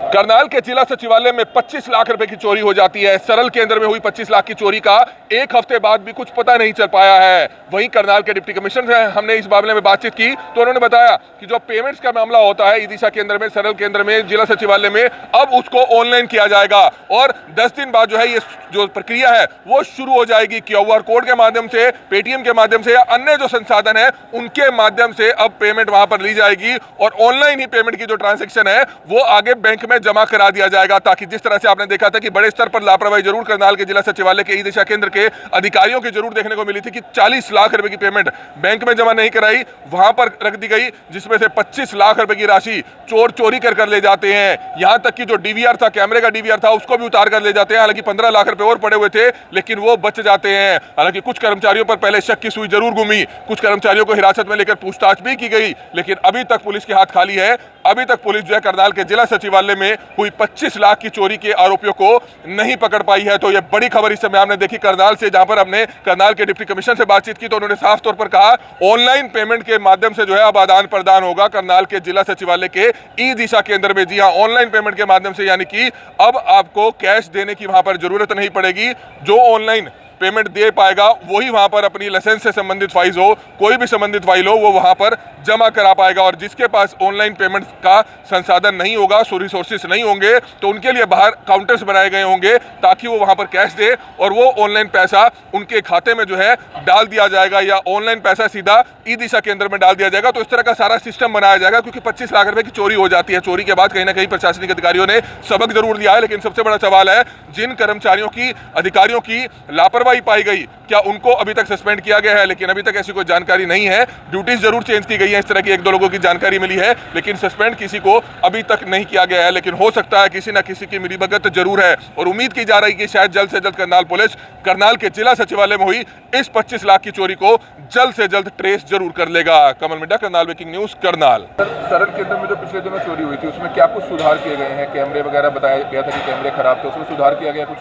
करनाल के जिला सचिवालय में 25 लाख रुपए की चोरी हो जाती है। सरल केंद्र में हुई 25 लाख की चोरी का एक हफ्ते बाद भी कुछ पता नहीं चल पाया है। वहीं करनाल के डिप्टी कमिश्नर से हमने इस मामले में बातचीत की तो उन्होंने बताया कि जो पेमेंट्स का मामला होता है ई दिशा केंद्र में, सरल केंद्र में, जिला सचिवालय में, अब उसको ऑनलाइन किया जाएगा और 10 दिन बाद जो है ये जो प्रक्रिया है वो शुरू हो जाएगी। QR कोड के माध्यम से, पेटीएम के माध्यम से या अन्य जो संसाधन है उनके माध्यम से अब पेमेंट वहां पर ली जाएगी और ऑनलाइन ही पेमेंट की जो ट्रांजेक्शन है वो आगे बैंक में जमा करा दिया जाएगा, ताकि जिस तरह से आपने देखा था कि बड़े स्तर पर लापरवाही जरूर करनाल के जिला सचिवालय के ई दिशा केंद्र के अधिकारियों की जरूर देखने को मिली थी कि 40 लाख रुपए की पेमेंट बैंक में जमा नहीं कराई, वहां पर रख दी गई, जिसमें से 25 लाख रुपए की राशि चोर चोरी कर ले जाते हैं। यहां तक कि जो डीवीआर था, कैमरे का डीवीआर था, उसको भी उतार कर ले जाते हैं। हालांकि 15 लाख रुपए और पड़े हुए थे लेकिन वो बच जाते हैं। हालांकि कुछ कर्मचारियों पर पहले शक की सुई जरूर घूमी, कुछ कर्मचारियों को हिरासत में लेकर पूछताछ भी की गई, लेकिन अभी तक पुलिस के हाथ खाली है। अभी तक पुलिस जो है करनाल के जिला सचिवालय में हुई 25 लाख की चोरी के आरोपियों को नहीं पकड़ पाई है। तो ये बड़ी खबर इस समय हमने देखी करनाल से, जहां पर हमने करनाल के डिप्टी कमिश्नर से बातचीत की तो उन्होंने साफ तौर पर कहा ऑनलाइन पेमेंट के माध्यम से जो है अब आदान प्रदान होगा करनाल के जिला सचिवालय के ई दिशा केंद्र में। जी हाँ, ऑनलाइन पेमेंट के माध्यम से, यानी कि अब आपको कैश देने की वहां पर जरूरत नहीं पड़ेगी। जो ऑनलाइन पेमेंट दे पाएगा वही वहां पर अपनी लाइसेंस से संबंधित फाइल हो, कोई भी संबंधित फाइल हो, वो वहां पर जमा करा पाएगा। और जिसके पास ऑनलाइन पेमेंट का संसाधन नहीं होगा, रिसोर्सेस नहीं होंगे, तो उनके लिए बाहर काउंटर्स बनाए गए होंगे ताकि वो वहां पर कैश दे और वो ऑनलाइन पैसा उनके खाते में जो है डाल दिया जाएगा या ऑनलाइन पैसा सीधा ई दिशा केंद्र में डाल दिया जाएगा। तो इस तरह का सारा सिस्टम बनाया जाएगा, क्योंकि 25 लाख रुपए की चोरी हो जाती है। चोरी के बाद कहीं ना कहीं प्रशासनिक अधिकारियों ने सबक जरूर लिया है, लेकिन सबसे बड़ा सवाल है जिन कर्मचारियों की, अधिकारियों की लापरवाही पाई गई, क्या उनको अभी तक सस्पेंड किया गया है? लेकिन अभी तक ऐसी कोई जानकारी नहीं है। ड्यूटीज जरूर चेंज की गई है, इस तरह की 1-2 लोगों की जानकारी मिली है, लेकिन सस्पेंड किसी को अभी तक नहीं किया गया है। लेकिन हो सकता है किसी ना किसी की मिलीभगत जरूर है और उम्मीद की जा रही है कि शायद जल्द से जल्द करनाल पुलिस करनाल के जिला सचिवालय में हुई इस 25 लाख की चोरी को जल्द से जल्द ट्रेस जरूर कर लेगा। कमल मिड्डा, करनाल ब्रेकिंग न्यूज, करनाल। सरल केंद्र में जो पिछले दिनों चोरी हुई थी उसमें क्या कुछ सुधार किए गए हैं? कैमरे वगैरह बताया गया था कि कैमरे खराब थे, उसमें सुधार किया गया कुछ?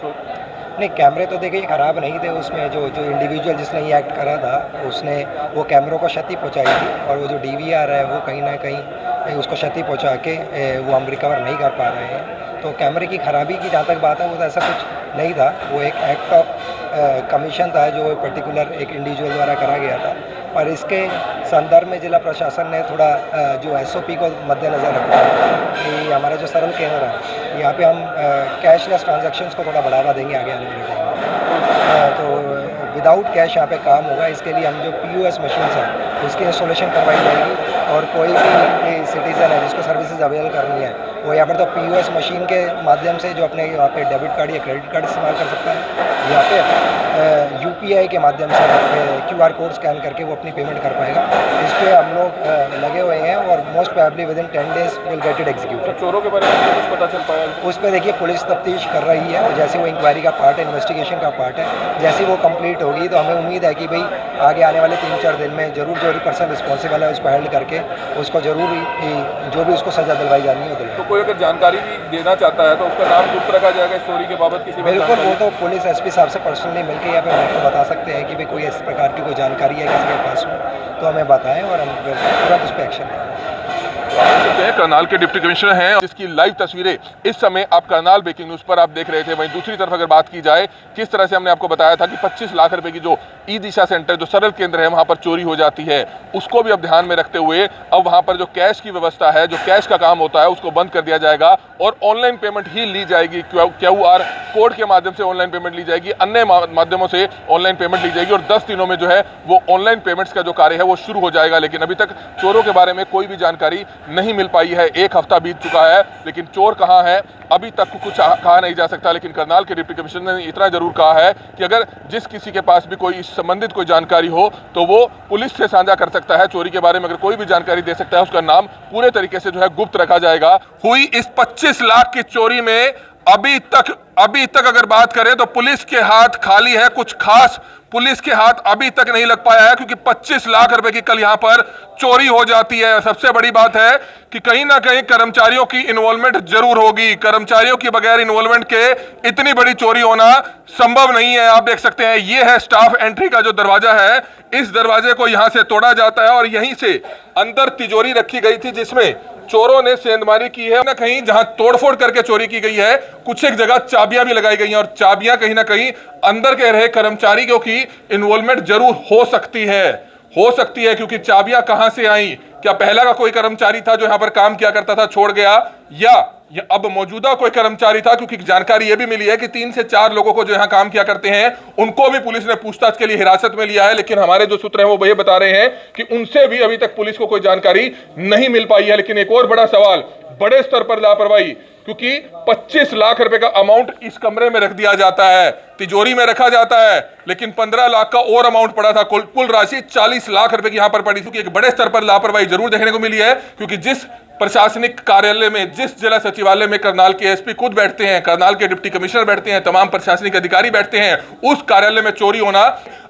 नहीं, कैमरे तो देखिए ख़राब नहीं थे। उसमें जो इंडिविजुअल जिसने ये एक्ट करा था उसने वो कैमरों को क्षति पहुंचाई थी और वो जो डीवीआर है वो कहीं ना कहीं उसको क्षति पहुंचा के वो हम रिकवर नहीं कर पा रहे हैं। तो कैमरे की ख़राबी की जहाँ तक बात है वो तो ऐसा कुछ नहीं था, वो एक एक्ट ऑफ कमीशन था जो पर्टिकुलर एक इंडिविजुअल द्वारा करा गया था। और इसके संदर्भ में जिला प्रशासन ने थोड़ा जो SOP को मद्देनज़र रखा है कि हमारा जो सरल केंद्र है यहाँ पे हम कैशलेस ट्रांजैक्शंस को थोड़ा बढ़ावा देंगे आगे आने वाले टाइम में। तो विदाउट कैश यहाँ पे काम होगा। इसके लिए हम जो POS मशीन्स हैं उसकी इंस्टॉलेशन करवाई जाएगी और कोई भी सिटीज़न है जिसको सर्विसेज अवेल करनी है वो यहाँ पर तो POS मशीन के माध्यम से जो अपने यहाँ पे डेबिट कार्ड या क्रेडिट कार्ड इस्तेमाल कर सकता है, यहाँ पे UPI के माध्यम से QR कोड स्कैन करके वो अपनी पेमेंट कर पाएगा। इस पर हम लोग लगे हुए हैं और most probably with in 10 days will get it executed. चोरों के बारे में कुछ पता चल पाया? उस पर देखिए पुलिस तफ्तीश कर रही है और जैसे वो इंक्वायरी का पार्ट है, इन्वेस्टिगेशन का पार्ट है, जैसे वो कंप्लीट होगी तो हमें उम्मीद है कि भाई आगे आने वाले 3-4 दिन में जरूर जो भी पर्सन रिस्पॉन्सिबल है उसको हैंडल करके उसको जरूर जो भी उसको सजा दिलवाई जानी है वो दिलवाई। तो कोई अगर जानकारी भी देना चाहता है तो उसका नाम गुप्त रखा जाएगा इस चोरी के बाबत? किसी बिल्कुल, वो तो पुलिस SP साहब से पर्सनली मिलकर या फिर आपको बता सकते हैं कि भाई कोई इस प्रकार की कोई जानकारी है किसी के पास में तो हमें बताएं और हम तुरंत उस पर एक्शन लेंगे। करनाल के डिप्टी कमिश्नर हैं, जिसकी लाइव तस्वीरें इस समय आप करनाल ब्रेकिंग न्यूज पर आप देख रहे थे। वहीं दूसरी तरफ अगर बात की जाए, किस तरह से हमने आपको बताया था कि 25 लाख रुपए की जो ई दिशा सेंटर, जो सरल केंद्र है, वहां पर चोरी हो जाती है, उसको भी अब ध्यान में रखते हुए अब वहां पर जो कैश की व्यवस्था है, जो कैश का काम होता है, उसको बंद कर दिया जाएगा और ऑनलाइन पेमेंट ही ली जाएगी। QR कोड के माध्यम से ऑनलाइन पेमेंट ली जाएगी, अन्य माध्यमों से ऑनलाइन पेमेंट ली जाएगी और 10 दिनों में जो है वो ऑनलाइन पेमेंट्स का जो कार्य है वो शुरू हो जाएगा। लेकिन अभी तक चोरों के बारे में कोई भी जानकारी नहीं मिल पाई है। 1 हफ्ता बीत चुका है लेकिन चोर कहाँ है अभी तक कुछ कहा नहीं जा सकता। लेकिन करनाल के डिप्टी कमिश्नर ने इतना जरूर कहा है कि अगर जिस किसी के पास भी कोई इस संबंधित कोई जानकारी हो तो वो पुलिस से साझा कर सकता है। चोरी के बारे में अगर कोई भी जानकारी दे सकता है उसका नाम पूरे तरीके से जो है गुप्त रखा जाएगा। हुई इस 25 लाख की चोरी में अभी तक अगर बात करें तो पुलिस के हाथ खाली है। कुछ खास पुलिस के हाथ अभी तक नहीं लग पाया है, क्योंकि 25 लाख रुपए की कल यहां पर चोरी हो जाती है। सबसे बड़ी बात है कि कहीं ना कहीं कर्मचारियों की इन्वॉल्वमेंट जरूर होगी। कर्मचारियों की बगैर इन्वॉल्वमेंट के इतनी बड़ी चोरी होना संभव नहीं है। आप देख सकते हैं, ये है स्टाफ एंट्री का जो दरवाजा है, इस दरवाजे को यहां से तोड़ा जाता है और यहीं से अंदर तिजोरी रखी गई थी जिसमें चोरों ने सेंधमारी की है ना, कहीं जहां तोड़फोड़ करके चोरी की गई है, कुछ एक जगह चाबियां भी लगाई गई हैं और चाबियां कहीं ना कहीं अंदर के रहे कर्मचारियों की इन्वॉल्वमेंट जरूर हो सकती है क्योंकि चाबियां कहां से आई? क्या पहला का कोई कर्मचारी था जो यहां पर काम किया करता था, छोड़ गया, या ये अब मौजूदा कोई कर्मचारी था? क्योंकि जानकारी यह भी मिली है कि 3 से 4 लोगों को जो यहां काम किया करते हैं उनको भी पुलिस ने पूछताछ के लिए हिरासत में लिया है, लेकिन हमारे जो सूत्र हैं वो ये बता रहे हैं कि उनसे भी अभी तक पुलिस को कोई जानकारी नहीं मिल पाई है। लेकिन एक और बड़ा सवाल, बड़े स्तर पर लापरवाही, क्योंकि 25 लाख रुपए का अमाउंट इस कमरे में रख दिया जाता है, तिजोरी में रखा जाता है, लेकिन 15 लाख का और अमाउंट पड़ा था, कुल राशि 40 लाख रुपए की यहां पर पड़ी। क्योंकि एक बड़े स्तर पर लापरवाही जरूर देखने को मिली है, क्योंकि जिस प्रशासनिक कार्यालय में, जिस जिला सचिवालय में करनाल के एसपी खुद बैठते हैं, करनाल के डिप्टी कमिश्नर बैठते हैं, तमाम प्रशासनिक अधिकारी बैठते हैं, उस कार्यालय में चोरी होना,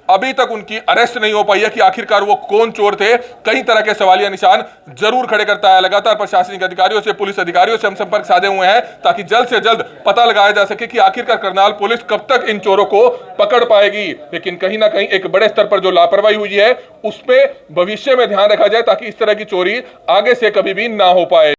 अभी तक उनकी अरेस्ट नहीं हो पाई है कि आखिरकार वो कौन चोर थे। कई तरह के सवालिया निशान जरूर खड़े करता है। लगातार प्रशासनिक अधिकारियों से, पुलिस अधिकारियों से हम संपर्क साधे हुए हैं ताकि जल्द से जल्द पता लगाया जा सके कि आखिरकार करनाल पुलिस कब तक इन चोरों को पकड़ पाएगी। लेकिन कहीं ना कहीं एक बड़े स्तर पर जो लापरवाही हुई है उसमें भविष्य में ध्यान रखा जाए ताकि इस तरह की चोरी आगे से कभी भी ना हो पाए।